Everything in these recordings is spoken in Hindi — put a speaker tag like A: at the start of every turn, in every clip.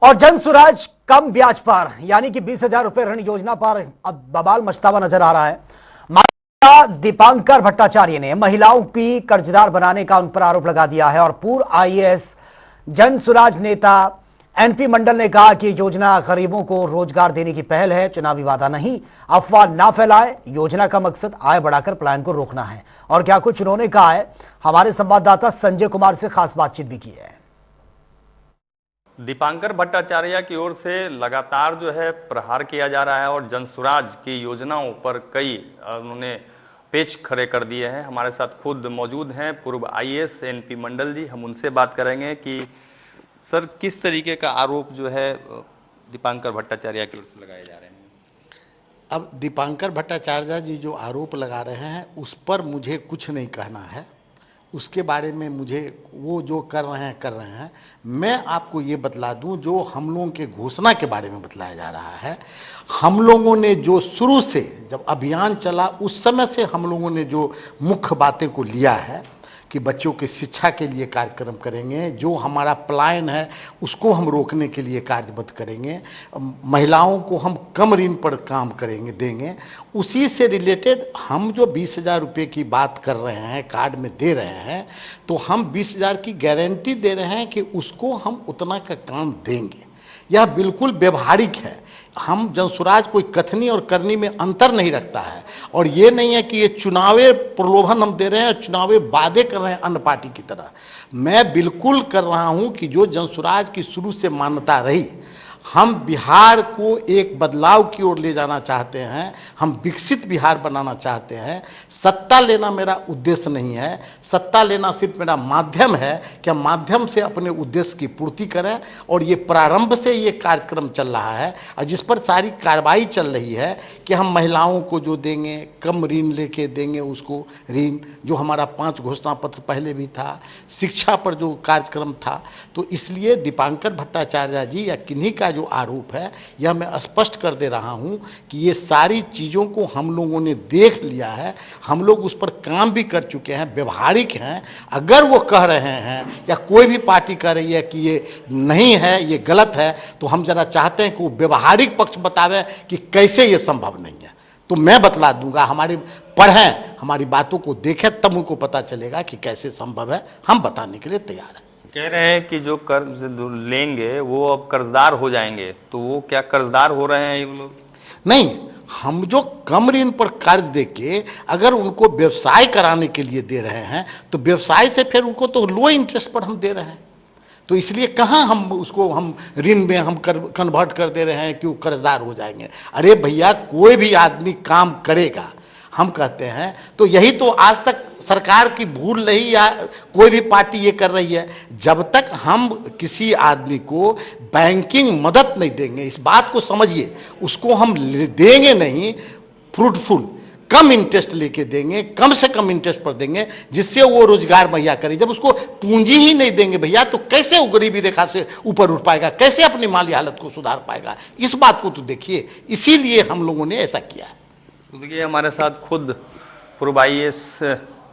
A: और जन सुराज कम ब्याज पर यानी कि 20,000 रुपए ऋण योजना पर अब बवाल मचता हुआ नजर आ रहा है। माता दीपांकर भट्टाचार्य ने महिलाओं की कर्जदार बनाने का उन पर आरोप लगा दिया है और पूर्व आईएएस जन सुराज नेता एनपी मंडल ने कहा कि योजना गरीबों को रोजगार देने की पहल है, चुनावी वादा नहीं। अफवाह ना फैलाए, योजना का मकसद आय बढ़ाकर पलायन को रोकना है। और क्या कुछ उन्होंने कहा है, हमारे संवाददाता संजय कुमार से खास बातचीत भी की है।
B: दीपांकर भट्टाचार्य की ओर से लगातार जो है प्रहार किया जा रहा है और जनसुराज की योजनाओं पर कई उन्होंने पेच खड़े कर दिए हैं। हमारे साथ खुद मौजूद हैं पूर्व आईएएस एनपी मंडल जी। हम उनसे बात करेंगे कि सर किस तरीके का आरोप जो है दीपांकर भट्टाचार्य की ओर से लगाए जा रहे हैं।
C: अब दीपांकर भट्टाचार्य जी जो आरोप लगा रहे हैं उस पर मुझे कुछ नहीं कहना है। उसके बारे में मुझे वो जो कर रहे हैं। मैं आपको ये बतला दूं, जो हम लोगों के घोषणा के बारे में बतलाया जा रहा है। हम लोगों ने जो शुरू से जब अभियान चला उस समय से हम लोगों ने जो मुख्य बातें को लिया है कि बच्चों की शिक्षा के लिए कार्यक्रम करेंगे, जो हमारा पलायन है उसको हम रोकने के लिए कार्यबद्ध करेंगे, महिलाओं को हम कम ऋण पर काम करेंगे देंगे। उसी से रिलेटेड हम जो 20,000 रुपये की बात कर रहे हैं, कार्ड में दे रहे हैं, तो हम 20,000 की गारंटी दे रहे हैं कि उसको हम उतना का काम देंगे। यह बिल्कुल व्यवहारिक है। हम जनसुराज कोई कथनी और करनी में अंतर नहीं रखता है। और ये नहीं है कि ये चुनावी प्रलोभन हम दे रहे हैं, चुनावी वादे कर रहे हैं अन्य पार्टी की तरह। मैं बिल्कुल कर रहा हूं कि जो जनसुराज की शुरू से मान्यता रही, हम बिहार को एक बदलाव की ओर ले जाना चाहते हैं, हम विकसित बिहार बनाना चाहते हैं। सत्ता लेना मेरा उद्देश्य नहीं है, सत्ता लेना सिर्फ मेरा माध्यम है कि हम माध्यम से अपने उद्देश्य की पूर्ति करें। और ये प्रारंभ से ये कार्यक्रम चल रहा है और जिस पर सारी कार्रवाई चल रही है कि हम महिलाओं को जो देंगे, कम ऋण लेके देंगे उसको ऋण, जो हमारा 5 घोषणा पत्र पहले भी था, शिक्षा पर जो कार्यक्रम था। तो इसलिए दीपांकर भट्टाचार्य जी या किन्हीं का जो आरोप है, यह मैं स्पष्ट कर दे रहा हूं कि ये सारी चीज़ों को हम लोगों ने देख लिया है, हम लोग उस पर काम भी कर चुके हैं, व्यवहारिक हैं। अगर वो कह रहे हैं या कोई भी पार्टी कह रही है कि ये नहीं है, ये गलत है, तो हम जरा चाहते हैं कि वो व्यवहारिक पक्ष बतावे कि कैसे ये संभव नहीं है। तो मैं बतला दूंगा, हमारी पढ़ें, हमारी बातों को देखें, तब उनको पता चलेगा कि कैसे संभव है। हम बताने के लिए तैयार हैं।
B: कह रहे हैं कि जो कर्ज लेंगे वो अब कर्जदार हो जाएंगे, तो वो क्या कर्जदार हो रहे हैं ये लोग?
C: नहीं, हम जो कम ऋण पर कर्ज देके अगर उनको व्यवसाय कराने के लिए दे रहे हैं, तो व्यवसाय से फिर उनको तो लो इंटरेस्ट पर हम दे रहे हैं। तो इसलिए कहाँ हम उसको हम ऋण में हम कन्वर्ट कर दे रहे हैं कि वो कर्जदार हो जाएंगे। अरे भैया, कोई भी आदमी काम करेगा, हम कहते हैं, तो यही तो आज तक सरकार की भूल रही या कोई भी पार्टी ये कर रही है। जब तक हम किसी आदमी को बैंकिंग मदद नहीं देंगे, इस बात को समझिए, उसको हम देंगे नहीं, फ्रूटफुल कम इंटरेस्ट लेके देंगे, कम से कम इंटरेस्ट पर देंगे, जिससे वो रोजगार मुहैया करे। जब उसको पूंजी ही नहीं देंगे भैया, तो कैसे वो गरीबी रेखा से ऊपर उठ पाएगा, कैसे अपनी माली हालत को सुधार पाएगा? इस बात को तो देखिए, इसीलिए हम लोगों ने ऐसा किया है।
B: तो देखिए, हमारे साथ खुद पूर्व आईएएस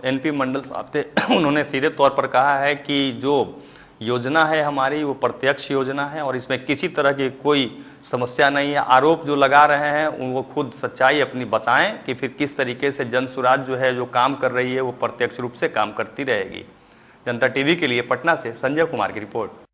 B: एनपी मंडल साहब थे। उन्होंने सीधे तौर पर कहा है कि जो योजना है हमारी वो प्रत्यक्ष योजना है और इसमें किसी तरह की कोई समस्या नहीं है। आरोप जो लगा रहे हैं उनको खुद सच्चाई अपनी बताएं कि फिर किस तरीके से जनसुराज जो है, जो काम कर रही है, वो प्रत्यक्ष रूप से काम करती रहेगी। जनता टीवी के लिए पटना से संजय कुमार की रिपोर्ट।